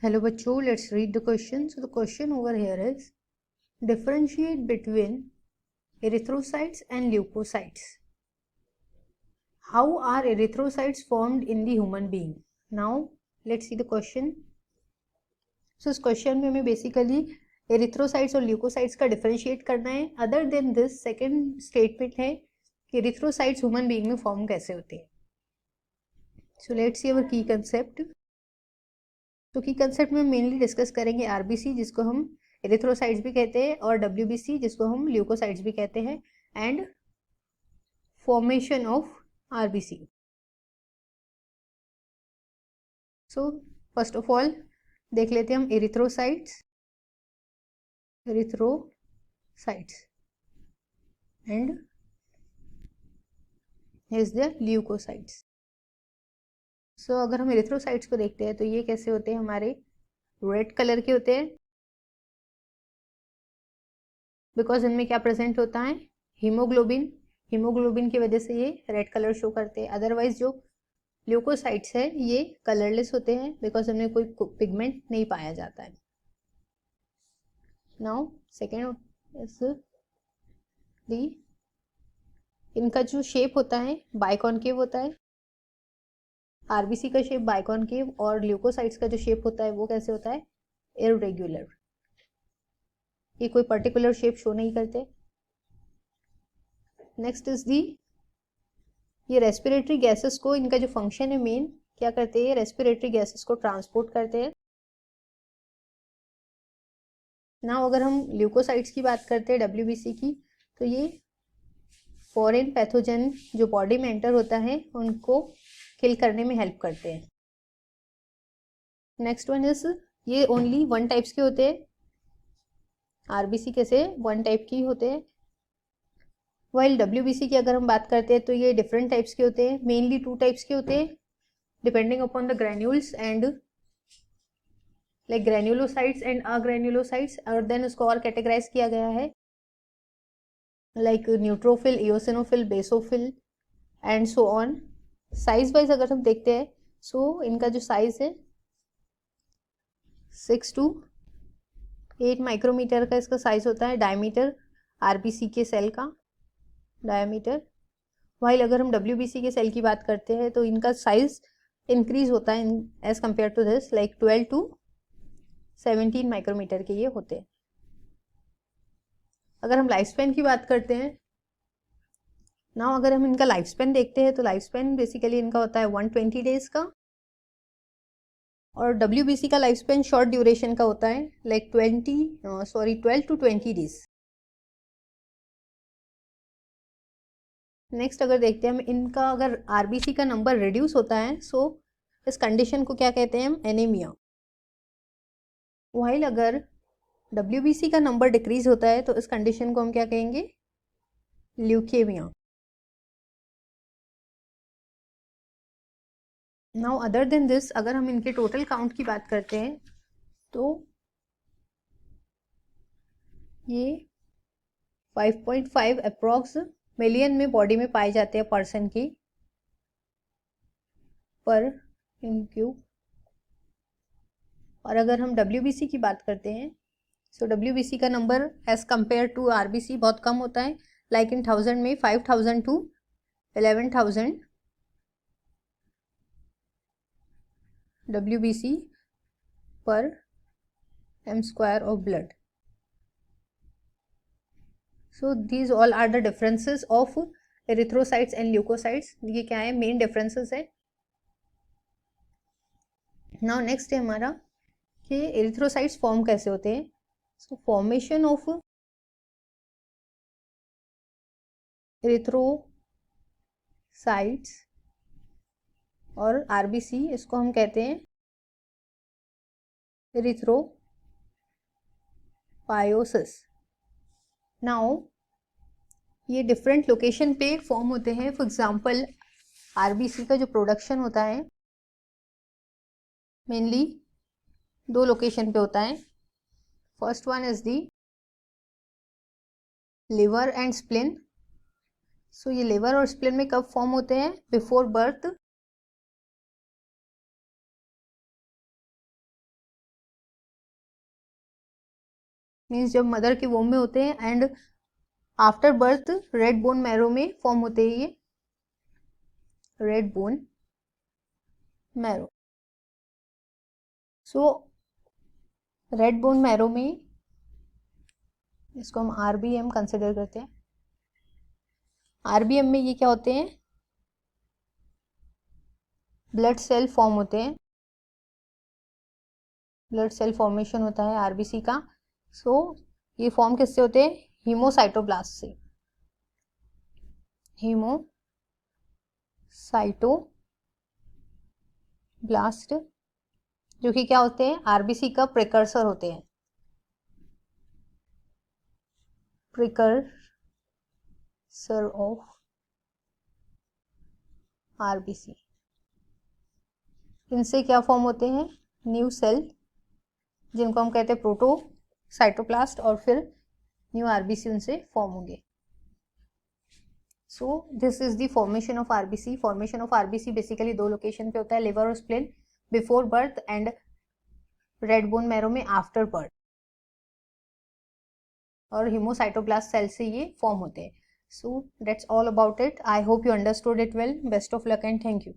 Hello बच्चों, let's read the question. So the question over here is differentiate between erythrocytes and leukocytes. How are erythrocytes formed in the human being? Now let's see the question. So इस question में हमें basically erythrocytes और leukocytes का differentiate करना है. Other than this, second statement है कि erythrocytes human being में form कैसे होते हैं. So let's see our key concept. तो की कंसेप्ट में मेनली डिस्कस करेंगे आरबीसी जिसको हम एरिथ्रोसाइट्स भी कहते हैं और डब्ल्यूबीसी जिसको हम ल्यूकोसाइट्स भी कहते हैं and formation of RBC. So first of all देख लेते हैं हम erythrocytes and is the leucocytes. So अगर हम एरिथ्रोसाइट्स को देखते हैं तो ये कैसे होते हैं, हमारे रेड कलर के होते हैं बिकॉज इनमें क्या प्रेजेंट होता है, हीमोग्लोबिन. हीमोग्लोबिन की वजह से ये रेड कलर शो करते हैं. अदरवाइज जो ल्यूकोसाइट्स है ये कलरलेस होते हैं बिकॉज इनमें कोई पिगमेंट नहीं पाया जाता है. नाउ सेकेंड इज दी, इनका जो शेप होता है बाइकॉनकेव होता है. आरबीसी का शेप बाइकॉनकेव और ल्यूकोसाइट्स का जो शेप होता है वो कैसे होता है, इररेगुलर. ये कोई पर्टिकुलर शेप शो नहीं करते. नेक्स्ट इज दी, ये रेस्पिरेटरी गैसेस को, इनका जो फंक्शन है मेन क्या करते हैं, रेस्पिरेटरी गैसेस को ट्रांसपोर्ट करते हैं. ना अगर हम ल्यूकोसाइट्स की बात करते हैं डब्ल्यूबीसी की, तो ये फॉरेन पैथोजन जो बॉडी में एंटर होता है उनको किल करने में हेल्प करते हैं. नेक्स्ट वन इज, ये ओनली वन टाइप्स के होते हैं. आरबीसी कैसे वन टाइप की होते हैं, वाइल डब्ल्यूबीसी की अगर हम बात करते हैं तो ये डिफरेंट टाइप्स के होते हैं. मेनली टू टाइप्स के होते हैं depending upon the granules and like granulocytes and agranulocytes. और देन उसको और कैटेगराइज किया गया है like neutrophil, eosinophil, basophil and so on. Size wise अगर हम देखते हैं सो इनका जो साइज है 6 to 8 माइक्रोमीटर का इसका साइज होता है. डायमीटर आरबीसी के सेल का डायमीटर. वाइल अगर हम डब्ल्यूबीसी के सेल की बात करते हैं तो इनका साइज इंक्रीज होता है as compare to this, like 12 to 17 micrometre के ये होते हैं. अगर हम लाइफ स्पैन की बात करते हैं ना, अगर हम इनका लाइफ स्पैन देखते हैं तो लाइफ स्पैन बेसिकली इनका होता है 120 डेज का और डब्ल्यूबीसी का लाइफ स्पैन शॉर्ट ड्यूरेशन का होता है लाइक 12 to 20 डेज. नेक्स्ट अगर देखते हैं हम इनका, अगर आरबीसी का नंबर रिड्यूस होता है सो इस कंडीशन को क्या कहते हैं हम, एनीमिया. वाइल अगर डब्ल्यूबीसी का नंबर डिक्रीज होता है तो इस कंडीशन को हम क्या कहेंगे, leukaemia. Now other than this, अगर हम इनके टोटल काउंट की बात करते हैं तो ये 5.5 अप्रॉक्स मिलियन में बॉडी में पाए जाते हैं पर्सन की पर क्यूब. और अगर हम डब्ल्यूबीसी की बात करते हैं सो डब्ल्यूबीसी का नंबर एज कंपेयर टू आरबीसी बहुत कम होता है, लाइक इन 1000 में 5000 to 11,000 WBC पर m square of blood. So these all are the differences of erythrocytes and leukocytes. ये क्या है, मेन डिफरेंसेस है. नाउ नेक्स्ट है हमारा कि एरिथ्रोसाइट्स फॉर्म कैसे होते हैं. सो फॉर्मेशन ऑफ एरिथ्रोसाइट्स और आरबीसी, इसको हम कहते हैं एरिथ्रोपायोसिस. नाउ ये डिफरेंट लोकेशन पे फॉर्म होते हैं. फॉर एग्जांपल आरबीसी का जो प्रोडक्शन होता है मेनली दो लोकेशन पे होता है. First one is the liver and spleen. So ये लिवर और स्प्लिन में कब फॉर्म होते हैं, बिफोर बर्थ. मीन्स जब मदर के वोम में होते हैं and after birth red bone marrow में फॉर्म होते हैं ये red bone marrow. So red bone marrow में इसको हम आरबीएम कंसिडर करते हैं। आरबीएम में ये क्या होते हैं, ब्लड सेल फॉर्म होते हैं, ब्लड सेल फॉर्मेशन होता है आरबीसी का। सो ये फॉर्म किससे होते हैं, हीमोसाइटोब्लास्ट से, हीमोसाइटोब्लास्ट जो कि क्या होते हैं, आरबीसी का प्रिकर्सर होते हैं, प्रिकर्सर ऑफ आरबीसी। इनसे क्या फॉर्म होते हैं, न्यू सेल जिनको हम कहते हैं प्रोटोसाइटोप्लास्ट, और फिर न्यू आरबीसी उनसे फॉर्म होंगे। So this is the formation of RBC. Formation of RBC basically दो लोकेशन पे होता है, लिवर और spleen before birth and red bone marrow में आफ्टर बर्थ, और हीमोसाइटोब्लास्ट सेल से ये फॉर्म होते हैं। So that's all about it. I hope you understood it well. Best of luck and thank you.